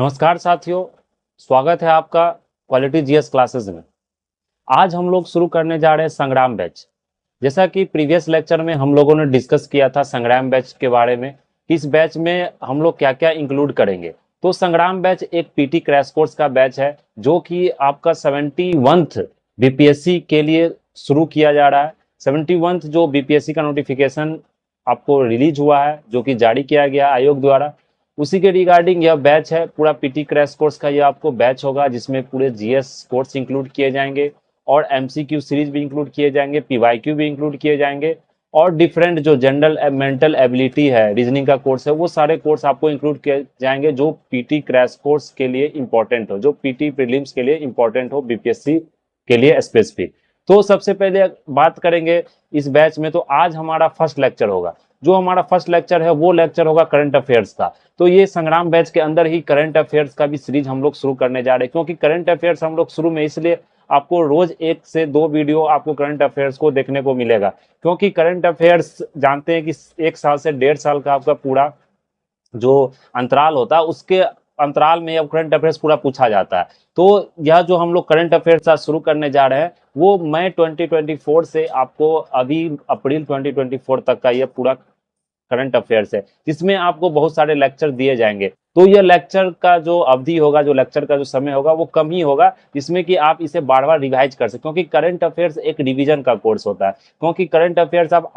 नमस्कार साथियों, स्वागत है आपका क्वालिटी जीएस क्लासेस में। आज हम लोग शुरू करने जा रहे हैं संग्राम बैच। जैसा कि प्रीवियस लेक्चर में हम लोगों ने डिस्कस किया था संग्राम बैच के बारे में, इस बैच में हम लोग क्या क्या इंक्लूड करेंगे। तो संग्राम बैच एक पीटी क्रैश कोर्स का बैच है जो कि आपका 71th बीपीएससी के लिए शुरू किया जा रहा है। 71th जो बीपीएससी का नोटिफिकेशन आपको रिलीज हुआ है, जो कि जारी किया गया आयोग द्वारा, उसी के रिगार्डिंग यह बैच है। पूरा पीटी क्रैश कोर्स का यह आपको बैच होगा जिसमें पूरे जीएस कोर्स इंक्लूड किए जाएंगे और एमसीक्यू सीरीज भी इंक्लूड किए जाएंगे, पीवाईक्यू भी इंक्लूड किए जाएंगे और डिफरेंट जो जनरल मेंटल एबिलिटी है, रीजनिंग का कोर्स है, वो सारे कोर्स आपको इंक्लूड किए जाएंगे जो पीटी क्रैश कोर्स के लिए इंपॉर्टेंट हो, जो पीटी प्रीलिम्स के लिए इंपॉर्टेंट हो, बीपीएससी के लिए स्पेसिफिक। तो सबसे पहले बात करेंगे इस बैच में। तो आज हमारा फर्स्ट लेक्चर होगा, जो हमारा फर्स्ट लेक्चर है वो लेक्चर होगा करंट अफेयर्स का। तो ये संग्राम बैच के अंदर ही करंट अफेयर्स का भी सीरीज हम लोग शुरू करने जा रहे हैं, क्योंकि करंट अफेयर्स हम लोग शुरू में इसलिए आपको रोज 1 से 2 वीडियो आपको करंट अफेयर्स को देखने को मिलेगा, क्योंकि करंट अफेयर्स जानते हैं कि 1 साल से 1.5 साल का आपका पूरा जो अंतराल होता है, उसके अंतराल में अब करंट अफेयर्स पूरा पूछा जाता है। तो यह जो हम लोग करंट अफेयर्स आज शुरू करने जा रहे हैं वो मई 2024 से आपको अभी अप्रैल 2024 तक का यह पूरा करंट अफेयर्स है, जिसमें आपको बहुत सारे लेक्चर दिए जाएंगे। तो यह लेक्चर का जो अवधि होगा, जो लेक्चर का जो समय होगा, वो कम ही होगा, जिसमें कि आप इसे बार बार रिवाइज कर सकते, क्योंकि करंट अफेयर्स एक रिवीजन का कोर्स होता है। क्योंकि करंट अफेयर्स आप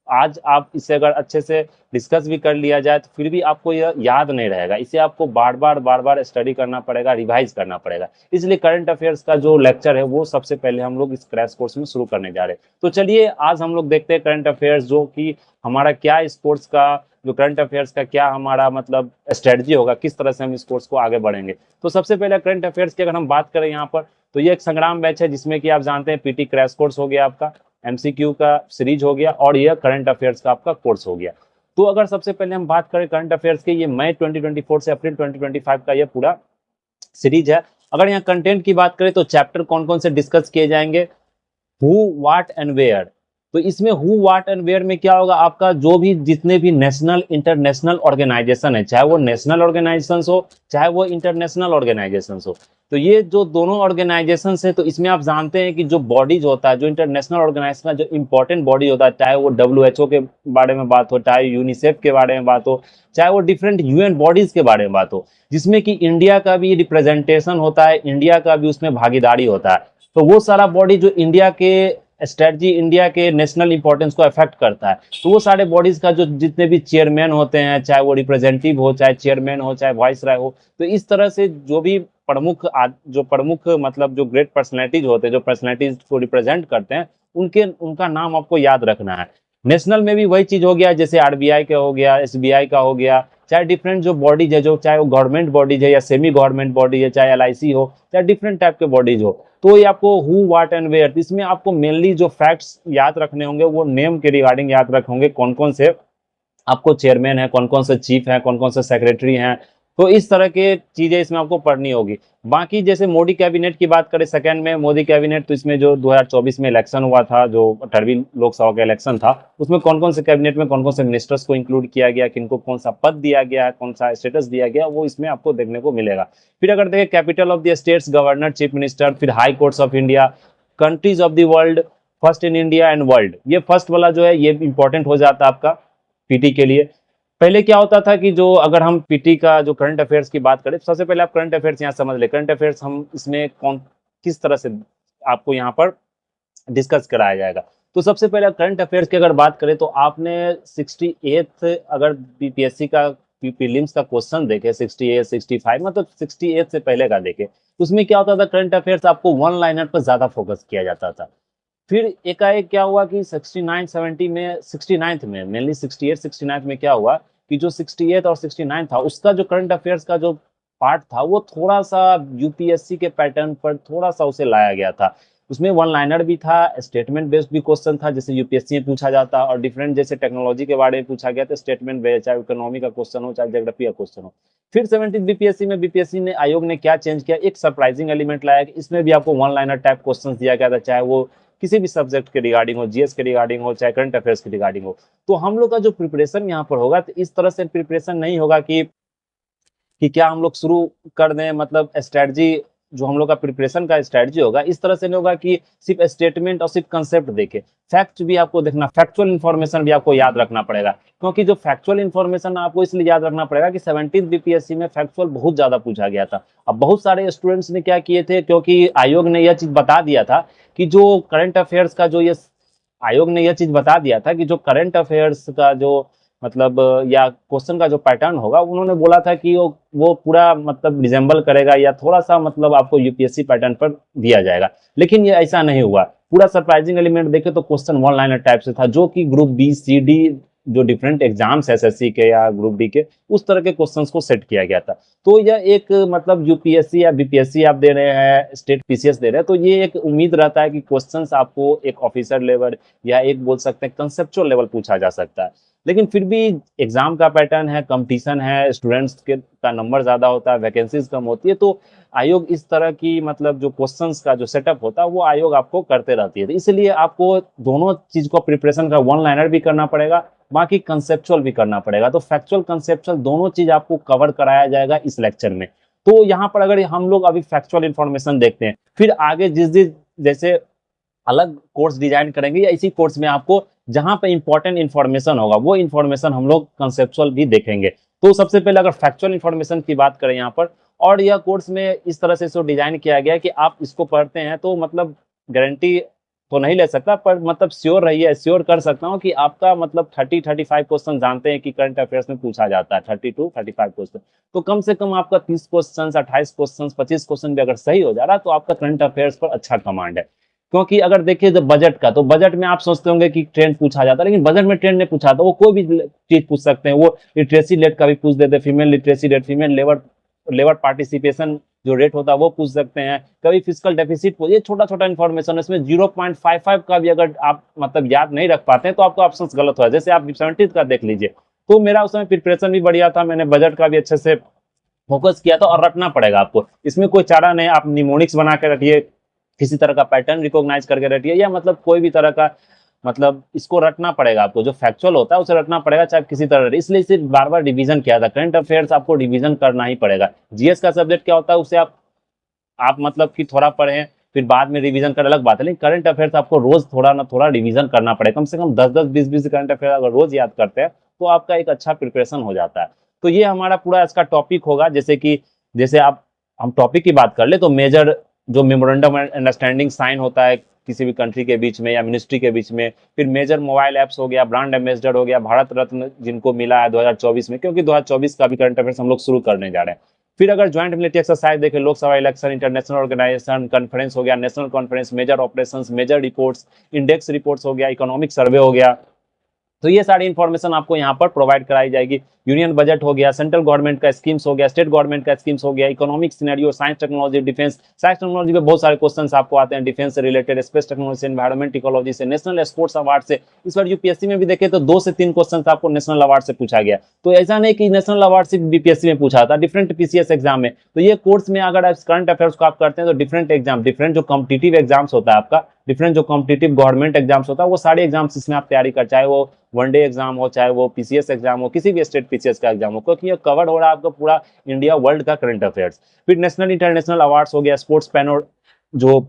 आज आप इसे अगर अच्छे से डिस्कस भी कर लिया जाए तो फिर भी आपको यह याद नहीं रहेगा, इसे आपको बार बार स्टडी करना पड़ेगा, रिवाइज करना पड़ेगा। इसलिए करंट अफेयर्स का जो लेक्चर है वो सबसे पहले हम लोग इस क्रैश कोर्स में शुरू करने जा रहे हैं। तो चलिए आज हम लोग देखते हैं करंट अफेयर्स, जो कि हमारा क्या इस कोर्स का जो करंट अफेयर्स का क्या हमारा मतलब स्ट्रेटजी होगा, किस तरह से हम इस कोर्स को आगे बढ़ेंगे। तो सबसे पहले करंट अफेयर्स की अगर हम बात करें यहाँ पर, तो ये एक संग्राम बैच है जिसमें कि आप जानते हैं पीटी क्रैश कोर्स हो गया, आपका एमसीक्यू का सीरीज हो गया और यह करंट अफेयर्स का आपका कोर्स हो गया। तो अगर सबसे पहले हम बात करें करंट अफेयर्स के, ये मई 2024 से अप्रैल 2025 का यह पूरा सीरीज है। अगर यहाँ कंटेंट की बात करें तो चैप्टर कौन कौन से डिस्कस किए जाएंगे, हु व्हाट एंड वेयर। तो इसमें हु व्हाट एंड वेयर में क्या होगा, आपका जो भी जितने भी नेशनल इंटरनेशनल ऑर्गेनाइजेशन है, चाहे वो नेशनल ऑर्गेनाइजेशन हो चाहे वो इंटरनेशनल ऑर्गेनाइजेशन हो, तो ये जो दोनों ऑर्गेनाइजेशन है, तो इसमें आप जानते हैं कि जो बॉडीज होता है, जो इंटरनेशनल ऑर्गेनाइजेशन का जो इंपॉर्टेंट बॉडी होता है, चाहे वो WHO के बारे में बात हो, चाहे यूनिसेफ के बारे में बात हो, चाहे वो डिफरेंट यूएन बॉडीज के बारे में बात हो, जिसमें कि इंडिया का भी रिप्रेजेंटेशन होता है, इंडिया का भी उसमें भागीदारी होता है। तो वो सारा बॉडी जो इंडिया के स्ट्रेटजी, इंडिया के नेशनल इंपॉर्टेंस को अफेक्ट करता है, तो वो सारे बॉडीज का जो जितने भी चेयरमैन होते हैं, चाहे वो रिप्रेजेंटेटिव हो, चाहे चेयरमैन हो, चाहे वाइस राय हो, तो इस तरह से जो भी प्रमुख मतलब जो ग्रेट पर्सनैलिटीज होते हैं, जो पर्सनैलिटीज को रिप्रेजेंट करते हैं, उनका नाम आपको याद रखना है। नेशनल में भी वही चीज हो गया, जैसे आरबीआई का हो गया, एसबीआई का हो गया, चाहे डिफरेंट जो बॉडीज है, जो चाहे वो गवर्नमेंट बॉडीज है या सेमी गवर्नमेंट बॉडी है, चाहे एलआईसी हो, चाहे डिफरेंट टाइप के बॉडीज हो। तो ये आपको हु व्हाट एंड वेयर, इसमें आपको मेनली जो फैक्ट्स याद रखने होंगे वो नेम के रिगार्डिंग याद रखे होंगे, कौन कौन से आपको चेयरमैन है, कौन कौन से चीफ है, कौन कौन से सेक्रेटरी हैं। तो इस तरह के चीजें इसमें आपको पढ़नी होगी। बाकी जैसे मोदी कैबिनेट की बात करें, सेकंड में मोदी कैबिनेट, तो इसमें जो 2024 में इलेक्शन हुआ था, जो 18वीं लोकसभा का इलेक्शन था, उसमें कौन कौन से कैबिनेट में कौन कौन से मिनिस्टर्स को इंक्लूड किया गया, किनको कौन सा पद दिया गया है, कौन सा स्टेटस दिया गया, वो इसमें आपको देखने को मिलेगा। फिर अगर देखें capital of the states, governor, chief minister, फिर high courts of India, countries of the world, first in India and world, ये फर्स्ट वाला जो है ये इंपॉर्टेंट हो जाता है आपका पीटी के लिए। पहले क्या होता था कि जो अगर हम पीटी का जो करंट अफेयर्स की बात करें, तो सबसे पहले आप करंट अफेयर्स यहाँ समझ ले। करंट अफेयर्स हम इसमें कौन किस तरह से आपको यहाँ पर डिस्कस कराया जाएगा। तो सबसे पहले करंट अफेयर्स की अगर बात करें तो आपने 68th अगर बीपीएससी का प्रीलिम्स का क्वेश्चन देखे, 68 65 मतलब 68 से पहले का देखे, उसमें क्या होता था, करंट अफेयर्स आपको वन लाइनर पर ज्यादा फोकस किया जाता था। फिर एकाएक क्या हुआ कि 69 70 में, 69th में मेनली, 68 69th में क्या हुआ कि जो 68 और 69 था, उसका जो करंट अफेयर्स का जो पार्ट था वो थोड़ा सा यूपीएससी के पैटर्न पर थोड़ा सा उसे लाया गया था। उसमें वन लाइनर भी था, स्टेटमेंट बेस्ड भी क्वेश्चन था जैसे यूपीएससी में पूछा जाता, और डिफरेंट जैसे टेक्नोलॉजी के बारे में पूछा गया था स्टेटमेंट बेस्ड, चाहे इकोनॉमी का क्वेश्चन हो चाहे ज्योग्राफी का क्वेश्चन हो। फिर 17 बीपीएससी में बीपीएससी ने आयोग ने क्या चेंज किया, एक सरप्राइजिंग एलिमेंट लाया कि इसमें भी आपको वन लाइनर टाइप क्वेश्चन दिया गया था, चाहे वो किसी भी सब्जेक्ट के रिगार्डिंग हो, जीएस के रिगार्डिंग हो, चाहे करंट अफेयर्स के रिगार्डिंग हो। तो हम लोग का जो प्रिपरेशन यहाँ पर होगा, तो इस तरह से प्रिपरेशन नहीं होगा कि कि क्या हम लोग शुरू कर दें, मतलब स्ट्रेटजी जो हम लोग का प्रिपरेशन का स्ट्रेटजी होगा इस तरह से नहीं होगा कि सिर्फ स्टेटमेंट और सिर्फ कंसेप्ट देखे, फैक्ट भी आपको देखना, फैक्चुअल इन्फॉर्मेशन भी आपको याद रखना पड़ेगा। क्योंकि जो फैक्चुअल इन्फॉर्मेशन आपको इसलिए याद रखना पड़ेगा कि 17th बीपीएससी में फैक्चुअल बहुत ज्यादा पूछा गया था। अब बहुत सारे स्टूडेंट्स ने क्या किए थे, क्योंकि आयोग ने यह चीज बता दिया था कि जो करंट अफेयर्स का जो ये आयोग ने यह चीज बता दिया था कि जो करंट अफेयर्स का जो मतलब या क्वेश्चन का जो पैटर्न होगा, उन्होंने बोला था कि वो पूरा मतलब रिजेंबल करेगा या थोड़ा सा मतलब आपको यूपीएससी पैटर्न पर दिया जाएगा। लेकिन ये ऐसा नहीं हुआ। पूरा सरप्राइजिंग एलिमेंट देखे तो क्वेश्चन वन लाइनर टाइप से था, जो कि ग्रुप बी सी डी जो डिफरेंट एग्जाम्स एसएससी के या ग्रुप डी के उस तरह के क्वेश्चंस को सेट किया गया था। तो यह एक मतलब यूपीएससी या बीपीएससी आप दे रहे हैं, स्टेट पीसीएस दे रहे हैं, तो ये एक उम्मीद रहता है कि क्वेश्चंस आपको एक ऑफिसर लेवल या एक बोल सकते हैं कंसेप्चुअल लेवल पूछा जा सकता है। लेकिन फिर भी एग्जाम का पैटर्न है, कंपटीशन है, स्टूडेंट्स के का नंबर ज्यादा होता है, वैकेंसीज कम होती है, तो आयोग इस तरह की मतलब जो क्वेश्चंस का जो सेटअप होता है वो आयोग आपको करते रहती है। तो इसलिए आपको दोनों चीज को प्रिपरेशन का वन लाइनर भी करना पड़ेगा, बाकी कंसेप्चुअल भी करना पड़ेगा। तो फैक्चुअल कंसेप्चुअल दोनों चीज आपको कवर कराया जाएगा इस लेक्चर में। तो यहाँ पर अगर हम लोग अभी फैक्चुअल इन्फॉर्मेशन देखते हैं, फिर आगे जिस जिस जैसे अलग कोर्स डिजाइन करेंगे या इसी कोर्स में आपको जहां पे इंपॉर्टेंट इन्फॉर्मेशन होगा वो इन्फॉर्मेशन हम लोग कंसेप्चुअल भी देखेंगे। तो सबसे पहले अगर फैक्चुअल इन्फॉर्मेशन की बात करें यहाँ पर, और यह कोर्स में इस तरह से इसको डिजाइन किया गया है कि आप इसको पढ़ते हैं तो मतलब गारंटी तो नहीं ले सकता, पर मतलब श्योर रहिए, श्योर कर सकता हूँ कि आपका मतलब 30-35 क्वेश्चन जानते हैं कि करंट अफेयर्स में पूछा जाता है, 30-35 क्वेश्चन। तो कम से कम आपका 30 क्वेश्चन, 28 क्वेश्चन, 25 क्वेश्चन भी अगर सही हो जा रहा है तो आपका करंट अफेयर्स पर अच्छा कमांड है। क्योंकि अगर देखिए जब बजट का, तो बजट में आप सोचते होंगे कि ट्रेंड पूछा जाता है, लेकिन बजट में ट्रेंड नहीं पूछा था, वो कोई भी चीज पूछ सकते हैं। वो लिटरेसी रेट का भी पूछ देते, female literacy rate, female labour labour participation जो रेट होता है वो पूछ सकते हैं, कभी फिजिकल डेफिसिट पूछ, ये छोटा छोटा इन्फॉर्मेशन, इसमें 0.55 का भी अगर आप मतलब याद नहीं रख पाते हैं तो आपका ऑप्शन गलत हुआ है। जैसे आप 70 का देख लीजिए, तो मेरा उस समय प्रिपरेशन भी बढ़िया था, मैंने बजट का भी अच्छे से फोकस किया था, और रटना पड़ेगा आपको, इसमें कोई चारा नहीं। आप निमोनिक्स बना के रखिए, किसी तरह का पैटर्न रिकॉग्नाइज करके रखिए, या मतलब कोई भी तरह का मतलब इसको रटना पड़ेगा आपको, जो फैक्चुअल होता है उसे रटना पड़ेगा चाहे किसी तरह। इसलिए सिर्फ बार बार रिवीजन किया था, करंट अफेयर्स आपको रिवीजन करना ही पड़ेगा। जीएस का सब्जेक्ट क्या होता है उसे आप मतलब कि थोड़ा पढ़ें फिर बाद में रिवीजन कर अलग बात है, लेकिन करंट अफेयर्स आपको रोज थोड़ा ना थोड़ा रिवीजन करना पड़ेगा। कम से कम 10-10 20-20 करंट अफेयर अगर रोज याद करते हैं तो आपका एक अच्छा प्रिपरेशन हो जाता है। तो ये हमारा पूरा इसका टॉपिक होगा। जैसे कि जैसे आप हम टॉपिक की बात कर ले तो मेजर जो मेमोरेंडम अंडरस्टैंडिंग साइन होता है किसी भी कंट्री के बीच में या मिनिस्ट्री के बीच में, फिर मेजर मोबाइल ऐप्स हो गया, ब्रांड एम्बेसडर हो गया, भारत रत्न जिनको मिला है 2024 में, क्योंकि 2024 का भी करंट अफेयर्स हम लोग शुरू करने जा रहे हैं। फिर अगर ज्वाइंट मिलिट्री एक्सरसाइज देखें, Lok Sabha election, international organisation, conference हो गया, national conference, major operations, major reports, index reports हो गया, इकोनॉमिक सर्वे हो गया, तो ये सारी इंफॉर्मेशन आपको यहाँ पर प्रोवाइड कराई जाएगी। यूनियन बजट हो गया, सेंट्रल गवर्नमेंट का स्कीम्स हो गया, स्टेट गवर्नमेंट का स्कीम्स हो गया, economic scenario, science technology, defence. Science technology में बहुत सारे क्वेश्चंस आपको आते हैं, डिफेंस से रिलेटेड, स्पेस टेक्नोलॉजी से, एनवायरमेंट इकोलॉजी से, नेशनल स्पोर्ट्स अवार्ड से। इस बार यूपीएससी में भी देखे तो 2 से 3 क्वेश्चन आपको नेशनल अवार्ड से पूछा गया। तो ऐसा नहीं कि नेशनल अवार्ड सिर्फ बीपीएससी में पूछा था, डिफरेंट पीसीएस एग्जाम में। तो ये कोर्स में अगर आप करंट अफेयर्स को आप करते हैं तो डिफरेंट एग्जाम, डिफरेंट जो कॉम्पिटिटिव एग्जाम्स होता है आपका, डिफरेंट जो कॉम्पिटिटिव गवर्नमेंट एग्जाम्स होता है, वो सारे एग्जाम्स इसमें आप तैयारी कर, चाहे वो वनडे एग्जाम हो, चाहे वो पीसीएस एग्जाम हो, किसी भी स्टेट पीसीएस का एग्जाम हो, क्योंकि ये कवर हो रहा है आपका पूरा इंडिया वर्ल्ड का करंट अफेयर्स। फिर नेशनल इंटरनेशनल अवार्ड्स हो गया, स्पोर्ट्स जो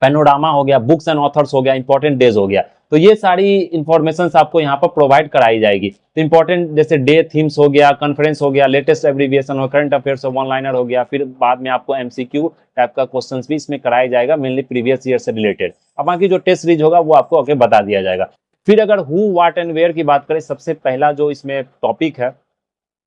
पैनोरामा हो गया, बुक्स एंड ऑथर्स हो गया, इंपॉर्टेंट डेज हो गया। तो ये सारी इंफॉर्मेशन आपको यहाँ पर प्रोवाइड कराई जाएगी। तो इंपॉर्टेंट जैसे डे थीम्स हो गया, कॉन्फ्रेंस हो गया, लेटेस्ट एब्रीविएशन हो, करंट अफेयर्स वन लाइनर हो गया, फिर बाद में आपको एमसीक्यू टाइप का क्वेश्चंस भी इसमें कराया जाएगा, मेनली प्रीवियस ईयर से रिलेटेड। अब बाकी जो टेस्ट सीरीज होगा वो आपको आगे बता दिया जाएगा। फिर अगर हु व्हाट एंड वेयर की बात करें, सबसे पहला जो इसमें टॉपिक है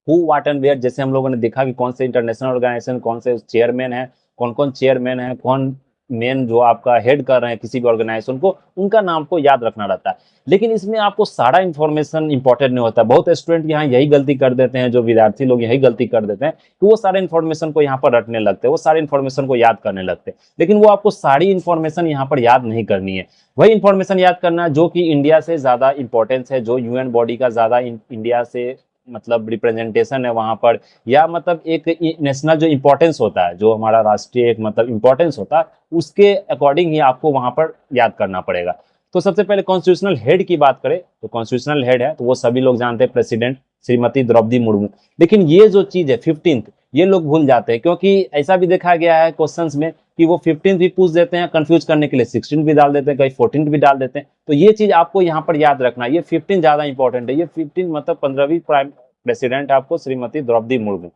हु व्हाट एंड वेयर, जैसे हम लोगों ने देखा कि कौन से इंटरनेशनल ऑर्गेनाइजेशन, कौन से चेयरमैन है, कौन कौन चेयरमैन है, कौन मेन जो आपका हेड कर रहे हैं किसी भी ऑर्गेनाइजेशन को, उनका नाम को याद रखना रहता है। लेकिन इसमें आपको सारा इंफॉर्मेशन इंपॉर्टेंट नहीं होता। बहुत स्टूडेंट यहाँ यही गलती कर देते हैं, जो विद्यार्थी लोग यही गलती कर देते हैं कि वो सारे इंफॉर्मेशन को यहाँ पर रटने लगते हैं, वो सारे इंफॉर्मेशन को याद करने लगते हैं, लेकिन वो आपको सारी इंफॉर्मेशन यहाँ पर याद नहीं करनी है। वही इंफॉर्मेशन याद करना जो कि इंडिया से ज्यादा इंपॉर्टेंस है, जो यूएन बॉडी का ज्यादा इंडिया से मतलब रिप्रेजेंटेशन है वहां पर, या मतलब एक नेशनल जो इंपॉर्टेंस होता है, जो हमारा राष्ट्रीय एक मतलब इंपॉर्टेंस होता है, उसके अकॉर्डिंग ही आपको वहां पर याद करना पड़ेगा। तो सबसे पहले कॉन्स्टिट्यूशनल हेड की बात करें तो कॉन्स्टिट्यूशनल हेड है तो वो सभी लोग जानते हैं, प्रेसिडेंट श्रीमती द्रौपदी मुर्मू। लेकिन ये जो चीज है 15th, ये लोग भूल जाते हैं, क्योंकि ऐसा भी देखा गया है क्वेश्चंस में कि वो 15 भी पूछ देते हैं कंफ्यूज करने के लिए, 16 भी डाल देते हैं, कहीं 14 भी डाल देते हैं। तो ये चीज आपको यहाँ पर याद रखना है, ये 15 ज्यादा इंपॉर्टेंट है। ये 15 मतलब 15वीं प्राइम प्रेसिडेंट आपको श्रीमती द्रौपदी मुर्मू।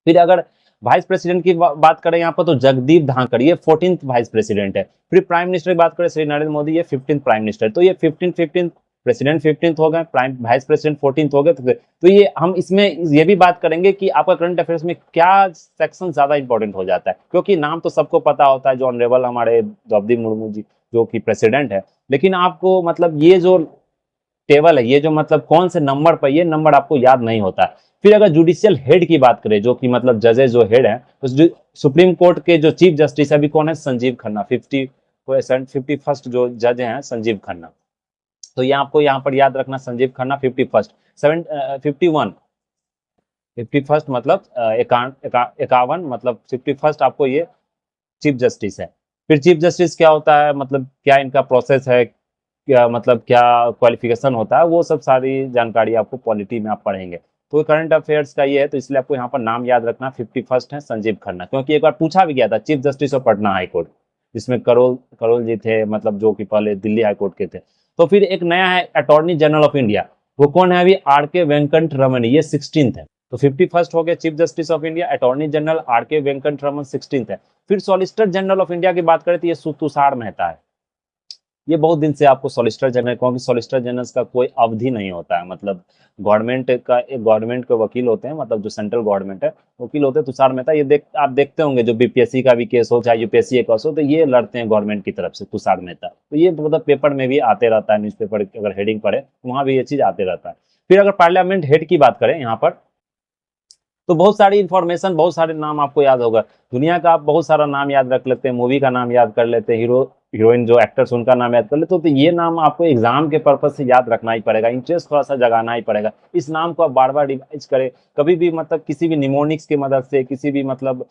फिर अगर वाइस प्रेसिडेंट की बात करें यहाँ पर तो जगदीप धांकड़, ये 14th वाइस प्रेसिडेंट है। फिर प्राइम मिनिस्टर की बात करें श्री नरेंद्र मोदी, ये 15th प्राइम मिनिस्टर। तो ये 15 प्रेसिडेंट 15th हो गए, प्राइम वाइस प्रेसिडेंट 14th हो गए। तो ये हम इसमें ये भी बात करेंगे कि आपका करंट अफेयर्स में क्या सेक्शन ज्यादा इंपॉर्टेंट हो जाता है, क्योंकि नाम तो सबको पता होता है जो ऑनरेबल हमारे द्रौपदी मुर्मू जी जो कि प्रेसिडेंट है, लेकिन आपको मतलब ये जो टेबल है, ये जो मतलब कौन से नंबर पर, ये नंबर आपको याद नहीं होता है। फिर अगर जुडिशियल हेड की बात करें, जो कि मतलब जजेस जो हेड है, तो सुप्रीम कोर्ट के जो चीफ जस्टिस अभी कौन है, संजीव खन्ना, 51st जो जज हैं संजीव खन्ना। तो ये आपको यहाँ पर याद रखना, संजीव खन्ना 51 मतलब 51 मतलब 51st आपको ये चीफ जस्टिस है। फिर चीफ जस्टिस क्या होता है, मतलब क्या इनका प्रोसेस है, क्या मतलब क्या क्वालिफिकेशन होता है, वो सब सारी जानकारी आपको पॉलिटी में आप पढ़ेंगे। तो करंट अफेयर्स का ये है, तो इसलिए आपको यहाँ पर नाम याद रखना 51st है संजीव खन्ना, क्योंकि एक बार पूछा भी गया था chief justice of Patna high court, जिसमें करोल जी थे, मतलब जो कि पहले दिल्ली हाई कोर्ट के थे। तो फिर एक नया है अटॉर्नी जनरल ऑफ इंडिया, वो कौन है अभी, आर के वेंकट रमन, ये 16th है। तो 51st हो गया chief justice of India, attorney general R के वेंकट रमन 16th है। फिर सॉलिसिटर जनरल ऑफ इंडिया की बात करें तो ये तुषार मेहता है। ये बहुत दिन से आपको सॉलिसिटर जनरल, क्योंकि सॉलिसिटर जनरल का कोई अवधि नहीं होता है, मतलब गवर्नमेंट के वकील होते हैं, मतलब जो सेंट्रल गवर्नमेंट है वकील होते हैं तुषार मेहता। ये आप देखते होंगे जो बीपीएससी का भी केस हो चाहे यूपीएससी का केस हो, तो ये लड़ते हैं गवर्नमेंट की तरफ से तुषार मेहता। तो ये मतलब पेपर में भी आते रहता है, न्यूज़पेपर अगर हेडिंग पढ़े तो वहां भी ये चीज आते रहता है। फिर अगर पार्लियामेंट हेड की बात करें यहाँ पर, तो बहुत सारी इंफॉर्मेशन, बहुत सारे नाम आपको याद होगा, दुनिया का आप बहुत सारा नाम याद रख लेते हैं, मूवी का नाम याद कर लेते हैं, हीरोइन जो एक्टर्स उनका नाम याद कर लेते, तो ये नाम आपको एग्जाम के पर्पज से याद रखना ही पड़ेगा, इंटरेस्ट थोड़ा सा जगाना ही पड़ेगा। इस नाम को आप बार बार रिवाइज करें, कभी भी मतलब किसी भी निमोनिक्स की मदद से, किसी भी मतलब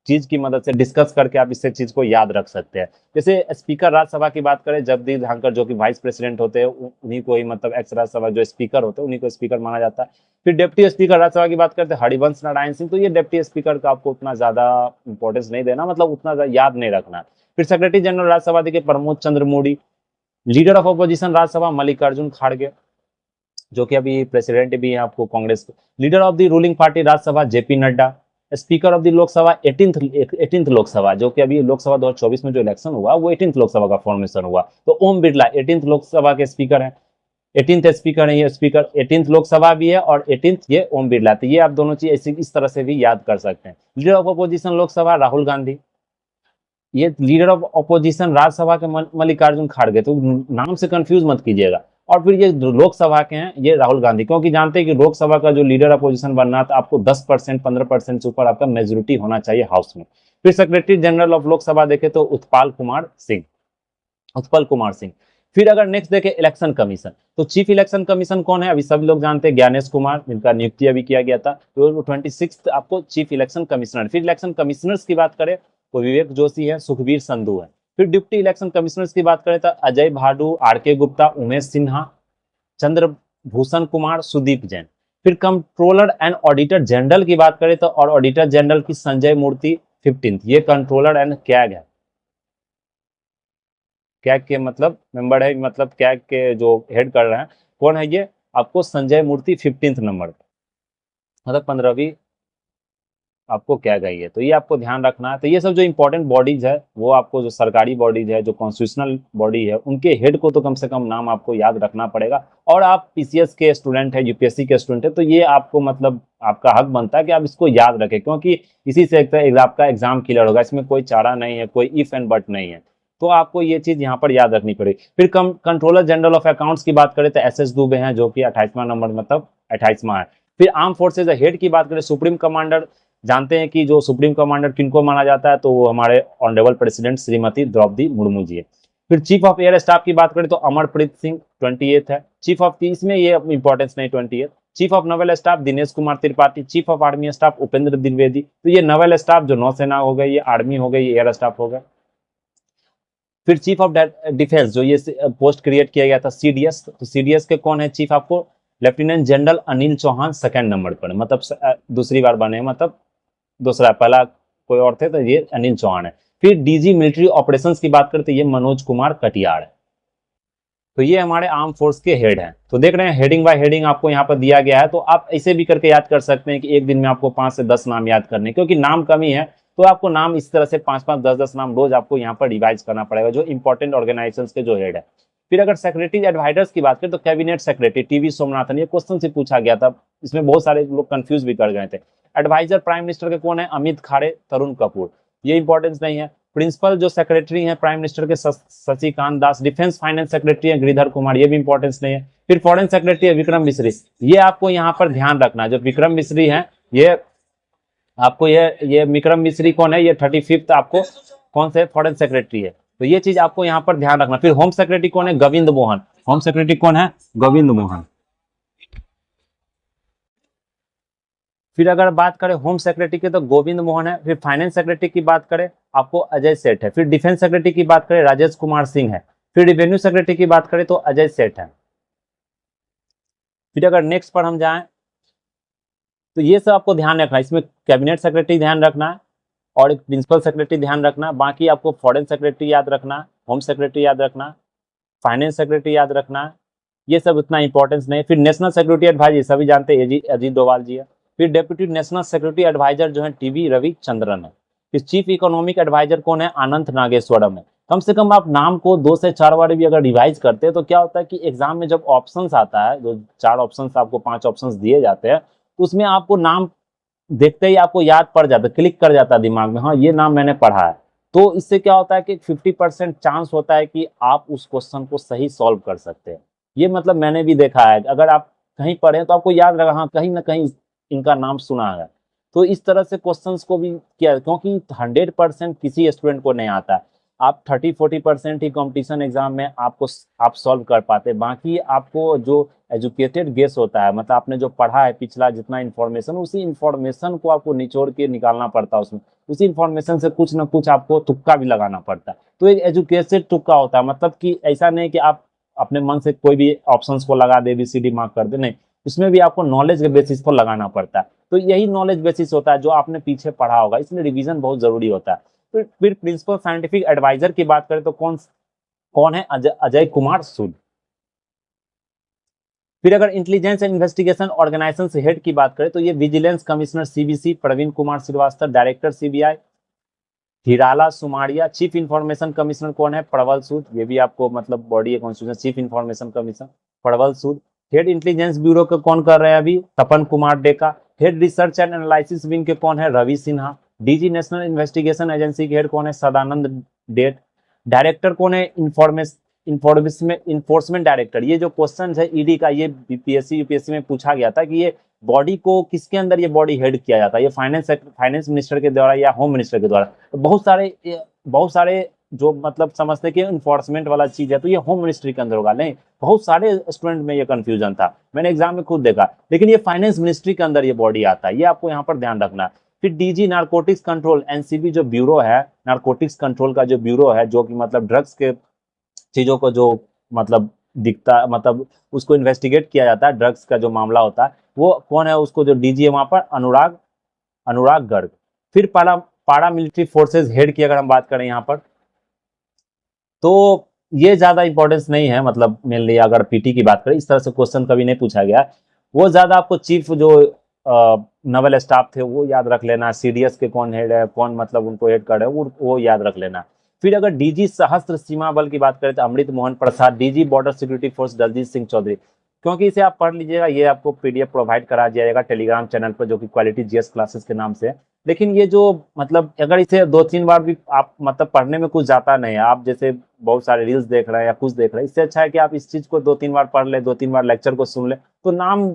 चीज की मदद से डिस्कस करके आप इससे चीज को याद रख सकते हैं। जैसे स्पीकर राज्यसभा की बात करें, जगदीप धनखड़ जो कि वाइस प्रेसिडेंट होते हैं, उन्हीं को ही मतलब एक्स राज्यसभा जो स्पीकर होते हैं उन्हीं को स्पीकर माना जाता है। फिर डिप्टी स्पीकर राज्यसभा की बात करते हैं हरिवंश नारायण सिंह, तो ये डिप्टी स्पीकर का आपको उतना ज्यादा इंपॉर्टेंस नहीं देना, मतलब उतना याद नहीं रखना। फिर सेक्रेटरी जनरल राज्यसभा देखिए Pramod Chandra Modi. Leader of opposition Rajya Sabha Mallikarjun खड़गे, जो कि अभी प्रेसिडेंट भी है आपको Congress. Leader of the ruling party Rajya Sabha JP Nadda. Speaker of the Lok Sabha 18th Lok Sabha, जो कि अभी लोकसभा 2024 में जो इलेक्शन हुआ वो 18th लोकसभा का फॉर्मेशन हुआ, तो ओम बिरला 18th लोकसभा के स्पीकर हैं। 18th स्पीकर है ये, स्पीकर 18th लोकसभा भी है और 18th ये ओम बिरला। तो ये आप दोनों चीज इस तरह से भी याद कर सकते हैं। Leader of opposition Lok Sabha Rahul Gandhi, ये लीडर ऑफ अपोजिशन राज्यसभा के मल्लिकार्जुन खड़गे, तो नाम से कंफ्यूज मत कीजिएगा। और फिर ये लोकसभा के हैं ये राहुल गांधी, क्योंकि जानते हैं कि लोकसभा का जो लीडर अपोजिशन बनना है तो आपको 10% 15% से ऊपर आपका मेजोरिटी होना चाहिए हाउस में। फिर सेक्रेटरी जनरल ऑफ लोकसभा देखे तो उत्पल कुमार सिंह। फिर अगर नेक्स्ट देखे इलेक्शन कमीशन, तो चीफ इलेक्शन कमीशन कौन है, अभी सब लोग जानते हैं ज्ञानेश कुमार, जिनका नियुक्ति अभी किया गया था, तो 26 आपको चीफ इलेक्शन कमिश्नर। फिर इलेक्शन कमिश्नर्स की बात करें तो विवेक जोशी है, सुखबीर संधू है। फिर डिप्टी इलेक्शन कमिश्नर्स की बात करें तो अजय भाडू, आर के गुप्ता, उमेश सिन्हा, चंद्रभूषण कुमार, सुदीप जैन। फिर कंट्रोलर एंड ऑडिटर जनरल की बात करें तो और ऑडिटर जनरल की संजय मूर्ति 15th, ये कंट्रोलर एंड कैग है, कैग के मतलब मेंबर है, मतलब कैग के जो हेड कर रहे हैं कौन है ये, आपको संजय मूर्ति 15th नंबर, मतलब 15वीं आपको क्या गई है। तो ये आपको ध्यान रखना है। तो ये सब जो इंपॉर्टेंट बॉडीज है वो आपको, जो सरकारी बॉडीज है, जो कॉन्स्टिट्यूशनल बॉडी है, उनके हेड को तो कम से कम नाम आपको याद रखना पड़ेगा। और आप पीसीएस के स्टूडेंट है, यूपीएससी के स्टूडेंट है, तो ये आपको मतलब आपका हक बनता है कि आप इसको याद रखें, क्योंकि इसी से आपका एग्जाम क्लियर होगा, इसमें कोई चारा नहीं है, कोई इफ एंड बट नहीं है। तो आपको ये चीज यहाँ पर याद रखनी पड़ेगी। फिर कंट्रोलर जनरल ऑफ अकाउंट्स की बात करें तो एस दुबे हैं, जो कि 28वां नंबर, मतलब 28वां है। फिर आर्म फोर्सेज हेड की बात करें, सुप्रीम कमांडर, जानते हैं कि जो सुप्रीम कमांडर किनको माना जाता है, तो वो हमारे ऑनरेबल प्रेसिडेंट श्रीमती द्रौपदी मुर्मू जी है। फिर चीफ ऑफ एयर स्टाफ की बात करें तो अमरप्रीत सिंह 28th है। चीफ ऑफ, इसमें ये इंपॉर्टेंस नहीं 28th। Chief of Naval staff Dinesh Kumar Tripathi. Chief of army staff Upendra Dwivedi. तो ये नवल स्टाफ जो नौसेना हो गई, ये आर्मी हो गई, ये एयर स्टाफ हो गया। फिर चीफ ऑफ डिफेंस, जो ये पोस्ट क्रिएट किया गया था सीडीएस, तो सीडीएस के कौन है चीफ, आपको lieutenant general Anil Chauhan second number पर, मतलब दूसरी बार बने, मतलब दूसरा, पहला कोई और थे तो ये अनिल चौहान है। फिर डीजी मिलिट्री ऑपरेशंस की बात करते ये मनोज कुमार कटियार है। तो ये हमारे आर्म फोर्स के हेड हैं। तो देख रहे हैं हेडिंग बाय हेडिंग आपको यहाँ पर दिया गया है, तो आप ऐसे भी करके याद कर सकते हैं कि एक दिन में आपको 5 से 10 नाम याद करने, क्योंकि नाम कमी है तो आपको नाम इस तरह से 5-5, 10-10 नाम रोज आपको यहाँ पर रिवाइज करना पड़ेगा, जो इंपॉर्टेंट ऑर्गेनाइजेशन के जो हेड है। फिर अगर सेक्रेटरी एडवाइजर्स की बात करें तो कैबिनेट सेक्रेटरी टीवी सोमनाथन, ये क्वेश्चन से पूछा गया था, इसमें बहुत सारे लोग कंफ्यूज भी कर गए थे। एडवाइजर प्राइम मिनिस्टर के कौन है? अमित खाड़े, तरुण कपूर, ये इंपॉर्टेंस नहीं है। प्रिंसिपल जो सेक्रेटरी हैं प्राइम मिनिस्टर के Shashikant Das. Defence finance secretary है गिरिधर कुमार, ये भी इंपॉर्टेंस नहीं है। फिर फॉरेन सेक्रेटरी है विक्रम मिश्री, ये आपको यहाँ पर ध्यान रखना, जो विक्रम मिश्री है ये आपको ये विक्रम मिश्री कौन है? ये 35th आपको कौन से फॉरेन सेक्रेटरी है, तो ये चीज आपको यहाँ पर ध्यान रखना। फिर होम सेक्रेटरी कौन है? गोविंद मोहन, होम सेक्रेटरी कौन है? गोविंद मोहन। फिर अगर बात करें होम सेक्रेटरी की तो गोविंद मोहन है। फिर फाइनेंस सेक्रेटरी की बात करें आपको अजय सेठ है। फिर डिफेंस सेक्रेटरी की बात करें राजेश कुमार सिंह है। फिर रिवेन्यू सेक्रेटरी की बात करें तो अजय सेठ है। फिर अगर नेक्स्ट पर हम जाएं तो ये सब आपको ध्यान रखना है, इसमें कैबिनेट सेक्रेटरी ध्यान रखना है और एक प्रिंसिपल सेक्रेटरी ध्यान रखना। बाकी आपको फॉरेन सेक्रेटरी याद रखना, होम सेक्रेटरी याद रखना, फाइनेंस सेक्रेटरी याद रखना, ये सब उतना इंपॉर्टेंस नहीं। फिर नेशनल सिक्योरिटी एडवाइजर सभी जानते हैं अजीत डोभाल जी है। फिर डेप्यूटी नेशनल सिक्योरिटी एडवाइजर जो है टीवी रविचंद्रन है। फिर चीफ इकोनॉमिक एडवाइजर कौन है? अनंत नागेश्वरम है। कम से कम आप नाम को 2 से 4 बार भी अगर रिवाइज करते हैं तो क्या होता है कि एग्जाम में जब ऑप्शंस आता है, जो 4 ऑप्शंस आपको 5 ऑप्शंस दिए जाते हैं, तो उसमें आपको नाम देखते ही आपको याद पड़ जाता है, क्लिक कर जाता है दिमाग में, हाँ ये नाम मैंने पढ़ा है। तो इससे क्या होता है कि 50% चांस होता है कि आप उस क्वेश्चन को सही सॉल्व कर सकते हैं। ये मतलब मैंने भी देखा है, अगर आप कहीं पढ़े तो आपको याद रहा, हाँ कहीं ना कहीं इनका नाम सुना है। तो इस तरह से क्वेश्चंस को भी किया, क्योंकि 100% किसी स्टूडेंट को नहीं आता है। आप 30-40% ही कंपटीशन एग्जाम में आप सॉल्व कर पाते, बाकी आपको जो एजुकेटेड गेस होता है, मतलब आपने जो पढ़ा है पिछला जितना इन्फॉर्मेशन, उसी इन्फॉर्मेशन को आपको निचोड़ के निकालना पड़ता है उसमें, उसी इन्फॉर्मेशन से कुछ ना कुछ आपको तुक्का भी लगाना पड़ता है। तो एक एजुकेटेड तुक्का होता है, मतलब कि ऐसा नहीं कि आप अपने मन से कोई भी ऑप्शंस को लगा दे, ABCD मार्क कर दे, नहीं, उसमें भी आपको नॉलेज के बेसिस पर लगाना पड़ता है। तो यही नॉलेज बेसिस होता है जो आपने पीछे पढ़ा होगा, इसलिए रिवीजन बहुत जरूरी होता है। फिर प्रिंसिपल साइंटिफिक एडवाइजर की बात करें तो कौन कौन है? अजय कुमार सूद। फिर अगर इंटेलिजेंस एंड इन्वेस्टिगेशन ऑर्गेनाइजेशन से हेड की बात करें तो ये vigilance commissioner CBC Praveen Kumar Srivastava, director CBI Hirala Sumaria. Chief information commissioner कौन है? प्रबल सूद, ये भी आपको मतलब बॉडी है कॉन्स्टिट्यूशन, चीफ इंफॉर्मेशन कमिश्नर प्रबल सूद। हेड इंटेलिजेंस ब्यूरो के कौन कर रहे हैं अभी? Tapan Kumar Deka. Head research and analysis wing के कौन है? Ravi Sinha. DG national investigation agency के हेड कौन है? सदानंद डेट। डायरेक्टर कौन है? Enforcement director. ये जो क्वेश्चन है ईडी का, ये बीपीएससी यूपीएससी में पूछा गया था कि ये बॉडी को किसके अंदर ये बॉडी हेड किया जाता है, ये फाइनेंस मिनिस्टर के द्वारा या होम मिनिस्टर के द्वारा? तो बहुत सारे जो मतलब समझते कि इन्फोर्समेंट वाला चीज है तो ये होम मिनिस्ट्री के अंदर होगा, नहीं, बहुत सारे स्टूडेंट में ये कंफ्यूजन था, मैंने एग्जाम में खुद देखा, लेकिन ये फाइनेंस मिनिस्ट्री के अंदर ये बॉडी आता है, ये आपको यहाँ पर ध्यान रखना है। फिर डीजी नारकोटिक्स कंट्रोल, एनसीबी जो ब्यूरो है, नारकोटिक्स कंट्रोल का जो ब्यूरो है, जो कि मतलब ड्रग्स के चीजों को जो मतलब दिखता, मतलब उसको इन्वेस्टिगेट किया जाता है, ड्रग्स का जो मामला होता है, वो कौन है? उसको जो डीजी है वहां पर अनुराग अनुराग गर्ग। फिर पारा मिलिट्री फोर्सेज हेड की अगर हम बात करें यहाँ पर, तो ये ज्यादा इंपॉर्टेंस नहीं है, मतलब मेनली अगर पीटी की बात करें, इस तरह से क्वेश्चन कभी नहीं पूछा गया। वो ज्यादा आपको चीफ जो नवल स्टाफ थे वो याद रख लेना, सीडीएस के कौन हेड है, कौन मतलब उनको हेड कर रहे हैं, वो याद रख लेना। फिर अगर डीजी सशस्त्र सीमा बल की बात करें तो Amrit Mohan Prasad. DG border security force Daljit Singh Chaudhary. क्योंकि इसे आप पढ़ लीजिएगा, ये आपको पीडीएफ प्रोवाइड करा दिया जाएगा टेलीग्राम चैनल पर, जो कि क्वालिटी जीएस क्लासेस के नाम से है। लेकिन ये जो मतलब अगर इसे 2-3 बार भी आप मतलब पढ़ने में कुछ जाता नहीं है, आप जैसे बहुत सारे रील्स देख रहे हैं या कुछ देख रहे हैं, इससे अच्छा है कि आप इस चीज को 2-3 बार पढ़ ले, 2-3 बार लेक्चर को सुन ले, तो नाम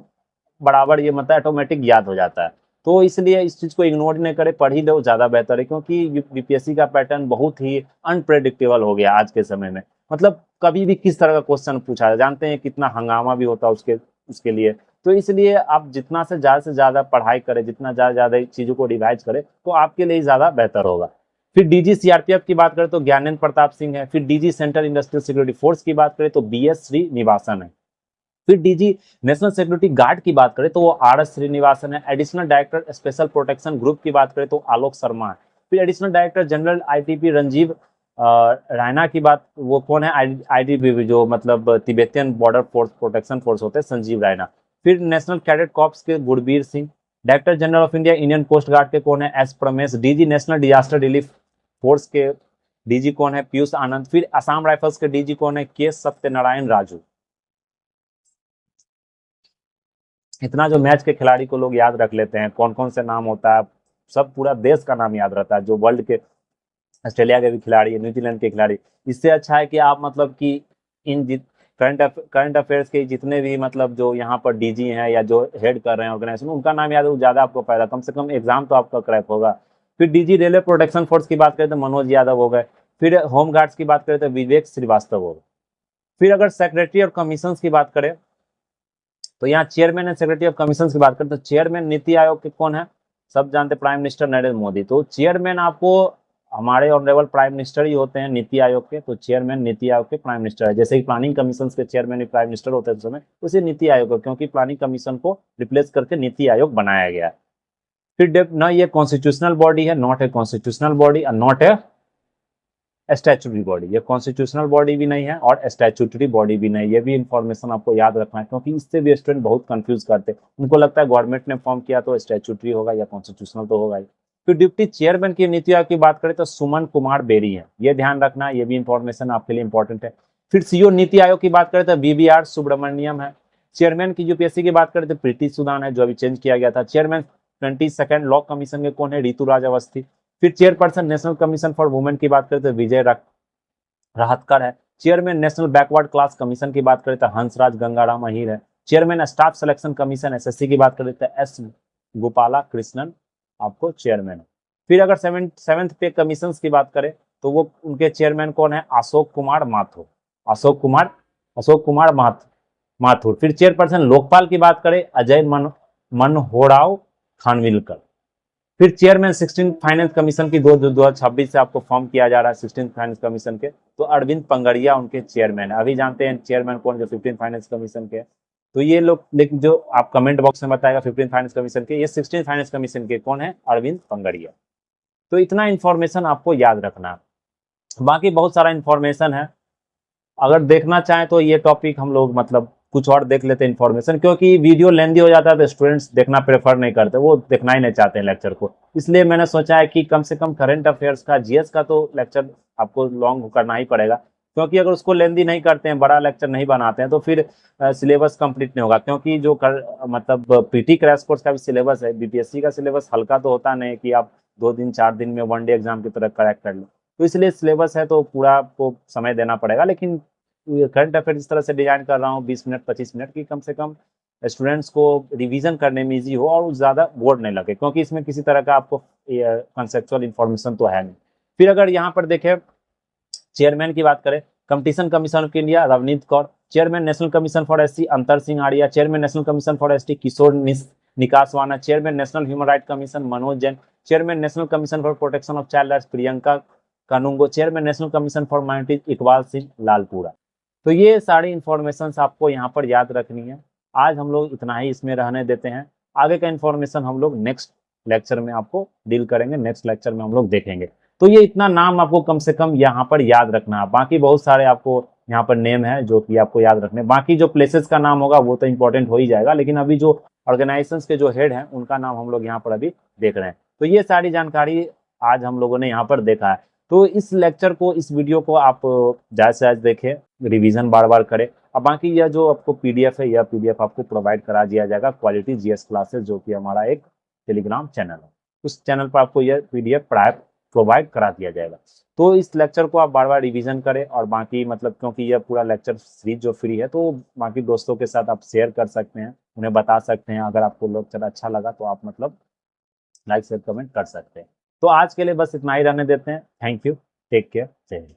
बराबर ये मतलब ऑटोमेटिक याद हो जाता है। तो इसलिए इस चीज को इग्नोर नहीं करे, पढ़ ही दो, ज्यादा बेहतर है, क्योंकि बीपीएससी का पैटर्न बहुत ही अनप्रेडिक्टेबल हो गया आज के समय में। मतलब कभी भी किस तरह का क्वेश्चन पूछा है, जानते हैं कितना हंगामा भी होता है उसके उसके लिए। तो इसलिए आप जितना से ज्यादा पढ़ाई करें, जितना ज्यादा चीजों को रिवाइज करें, तो आपके लिए ज्यादा बेहतर होगा। फिर डीजी सीआरपीएफ की बात करें तो ज्ञानेंद्र प्रताप सिंह है। फिर DG central industrial security force की बात करें तो BS श्रीनिवासन है। फिर डीजी नेशनल सिक्योरिटी गार्ड की बात करें तो वो RS श्रीनिवासन है। Additional director special protection group की बात करें तो आलोक शर्मा है। फिर additional director general ITP Ranjeev Raina की बात, वो कौन है, ITBP जो मतलब Tibetan border force protection force होते हैं, संजीव रैना। फिर नेशनल कैडेट कॉर्प्स के Gurbir Singh. Director general of India Indian coast guard के कौन है, S Pramesh. DG national disaster relief force के डीजी कौन है, पीयूष आनंद। फिर असम राइफल्स के डीजी कौन है, के सत्यनारायण राजू। इतना जो मैच के खिलाड़ी को लोग याद रख लेते हैं, कौन कौन से नाम होता है, सब पूरा देश का नाम याद रहता है, जो वर्ल्ड के ऑस्ट्रेलिया के भी खिलाड़ी, न्यूजीलैंड के खिलाड़ी। इससे अच्छा है कि आप मतलब कि इन करंट अफेयर्स के जितने भी मतलब जो यहाँ पर डीजी हैं या जो हेड कर रहे हैं ऑर्गेनाइजेशन, उनका नाम याद हो, ज़्यादा आपको फायदा, कम से कम एग्जाम तो आपका क्रैक होगा। फिर डीजी रेलवे प्रोटेक्शन फोर्स की बात करें तो मनोज यादव हो गए। फिर होम गार्ड्स की बात करें तो विवेक श्रीवास्तव हो गए। फिर अगर सेक्रेटरी और कमीशन की बात करें तो यहाँ chairman and secretary of commission की बात करें तो चेयरमैन नीति आयोग के कौन है, सब जानते, प्राइम मिनिस्टर नरेंद्र मोदी। तो चेयरमैन आपको हमारे ऑनरेबल प्राइम मिनिस्टर ही होते हैं नीति आयोग के, तो चेयरमैन नीति आयोग के प्राइम मिनिस्टर है। जैसे कि प्लानिंग कमीशन के चेयरमैन भी प्राइम मिनिस्टर होते हैं उस समय, उसे नीति आयोग है, क्योंकि प्लानिंग कमीशन को रिप्लेस करके नीति आयोग बनाया गया। फिर न ये कॉन्स्टिट्यूशनल बॉडी है, not a constitutional body, not a statutory body, ये कॉन्स्टिट्यूशनल बॉडी भी नहीं है और स्टैचुटरी बॉडी भी नहीं। ये भी इंफॉर्मेशन आपको याद रखना है, क्योंकि इससे भी स्टूडेंट बहुत कंफ्यूज करते हैं, उनको लगता है गवर्नमेंट ने फॉर्म किया तो स्टैचुटरी होगा या कॉन्स्टिट्यूशनल तो होगा ही। फिर डिप्टी चेयरमैन की नीति आयोग की बात करें तो सुमन कुमार बेरी है, ये ध्यान रखना, ये भी इंफॉर्मेशन आपके लिए इंपॉर्टेंट है। फिर सीओ नीति आयोग की बात करें तो BBR सुब्रमण्यम है। चेयरमैन की यूपीएससी की बात करें तो प्रीति सुदान है, जो अभी चेंज किया गया था। चेयरमैन 22nd लॉ कमीशन के कौन है, ऋतुराज अवस्थी। फिर chairperson national commission for women की बात करें तो विजय राहतकर है। Chairman national backward class commission की बात करें तो हंसराज गंगाराम अहीर है। Chairman staff selection commission SSC की बात करें तो S गोपाला कृष्णन आपको चेयरमैन है। फिर अगर सेवेंथ पे कमीशन की बात करें तो वो उनके चेयरमैन कौन है, अशोक कुमार माथुर, अशोक कुमार माथुर। फिर चेयरपर्सन लोकपाल की बात करें अजय मनहोराव खानविलकर। फिर चेयरमैन 16 फाइनेंस कमीशन की 2026 से आपको फॉर्म किया जा रहा है 16 फाइनेंस कमीशन के, तो अरविंद पंगड़िया उनके चेयरमैन है। अभी जानते हैं चेयरमैन कौन जो 15 फाइनेंस कमीशन के, तो ये लोग, लेकिन जो आप कमेंट बॉक्स में बताएगा 15 फाइनेंस कमीशन के, ये 16 फाइनेंस कमीशन के कौन है, अरविंद पंगड़िया। तो इतना इंफॉर्मेशन आपको याद रखना, बाकी बहुत सारा इंफॉर्मेशन है, अगर देखना चाहें तो ये टॉपिक हम लोग मतलब कुछ और देख लेते हैं इंफॉर्मेशन, क्योंकि वीडियो लेंदी हो जाता है तो स्टूडेंट्स देखना प्रेफर नहीं करते, वो देखना ही नहीं चाहते हैं लेक्चर को। इसलिए मैंने सोचा है कि कम से कम करंट अफेयर्स का, GS का तो लेक्चर आपको लॉन्ग करना ही पड़ेगा, क्योंकि अगर उसको लेंदी नहीं करते हैं, बड़ा लेक्चर नहीं बनाते हैं, तो फिर सिलेबस कंप्लीट नहीं होगा। क्योंकि जो मतलब PT क्रैश कोर्स का भी सिलेबस है, BPSC का सिलेबस हल्का तो होता नहीं कि आप 2 दिन 4 दिन में वन डे एग्जाम की तरह करेक्ट कर लो, तो इसलिए सिलेबस है तो पूरा आपको समय देना पड़ेगा। लेकिन करंट अफेयर इस तरह से डिजाइन कर रहा हूँ 20 मिनट 25 मिनट की, कम से कम स्टूडेंट्स को रिवीजन करने में इजी हो और ज़्यादा बोर नहीं लगे, क्योंकि इसमें किसी तरह का आपको कंसेप्चुअल इन्फॉर्मेशन तो है नहीं। फिर अगर यहाँ पर देखें चेयरमैन की बात करें, competition commission of India Ravneet Kaur. Chairman national commission for SC Antar Singh Arya. Chairman national commission for ST Kishor Nikaswana. Chairman national human right commission Manoj Jain. Chairman national commission for protection of child rights Priyanka Kanoongo. Chairman national commission for minorities Iqbal Singh Lalpura. तो ये सारी information आपको यहाँ पर याद रखनी है। आज हम लोग इतना ही इसमें रहने देते हैं, आगे का इंफॉर्मेशन हम लोग नेक्स्ट लेक्चर में आपको डील करेंगे, नेक्स्ट लेक्चर में हम लोग देखेंगे। तो ये इतना नाम आपको कम से कम यहाँ पर याद रखना है, बाकी बहुत सारे आपको यहाँ पर नेम है जो कि आपको याद रखने, बाकी जो प्लेसेस का नाम होगा वो तो इंपॉर्टेंट हो ही जाएगा, लेकिन अभी जो ऑर्गेनाइजेशंस के जो हेड हैं उनका नाम हम लोग यहाँ पर अभी देख रहे हैं। तो ये सारी जानकारी आज हम लोगों ने यहाँ पर देखा है। तो इस लेक्चर को, इस वीडियो को आप ज़्यादा से ज़्यादा देखें, रिवीजन बार बार करें, और बाकी यह जो आपको PDF है, यह PDF आपको प्रोवाइड करा दिया जाएगा क्वालिटी GS क्लासेस, जो कि हमारा एक टेलीग्राम चैनल है, उस चैनल पर आपको यह PDF प्रोवाइड करा दिया जाएगा। तो इस लेक्चर को आप बार बार रिवीजन करें, और बाकी मतलब क्योंकि यह पूरा लेक्चर सीरीज जो फ्री है, तो बाकी दोस्तों के साथ आप शेयर कर सकते हैं, उन्हें बता सकते हैं। अगर आपको लेक्चर अच्छा लगा तो आप मतलब लाइक शेयर कमेंट कर सकते हैं। तो आज के लिए बस इतना ही रहने देते हैं। थैंक यू, टेक केयर, जय हिंद।